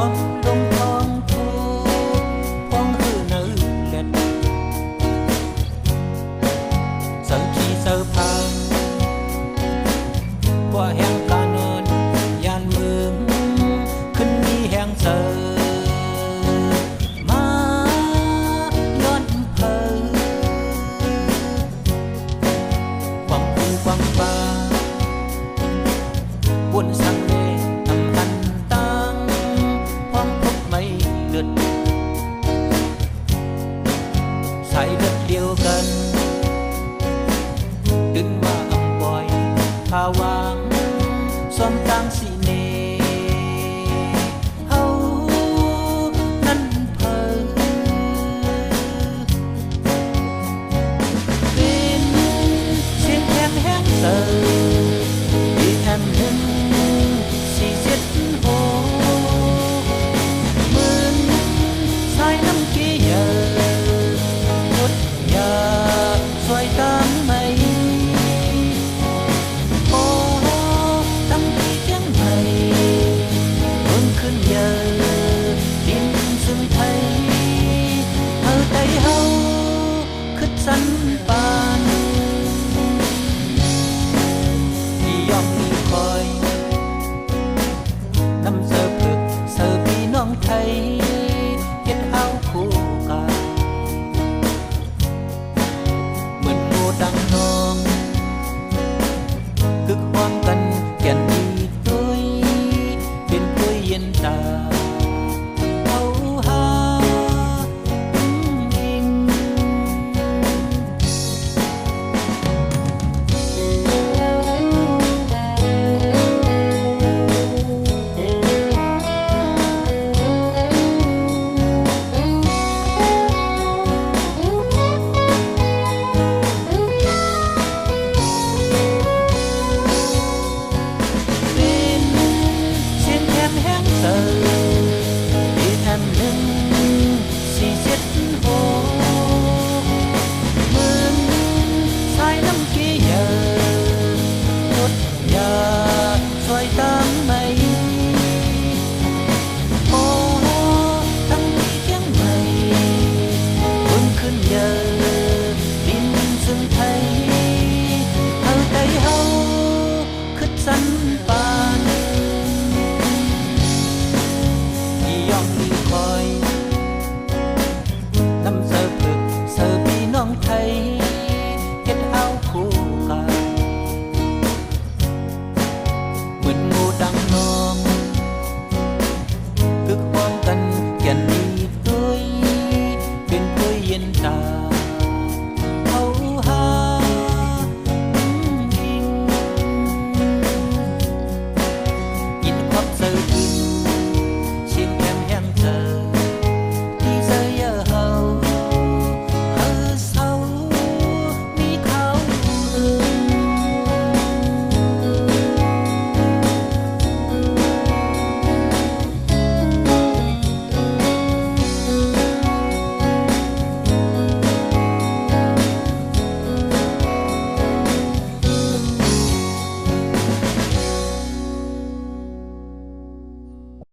อมลงท้องทูพ้องคือเนื้อเล็ดเสิร์ขี้เสิร์พางว่าแห่งการนอนยานเมืองขึ้นมีแห่งเสิร์มาย้อนเพอความคูความฟ้าบนสังเวทำหันตังพร้อมพบไม่เลือดสายเลือดเดียวกันดึงว่าอำปอยพาวางซ้อมต่างสี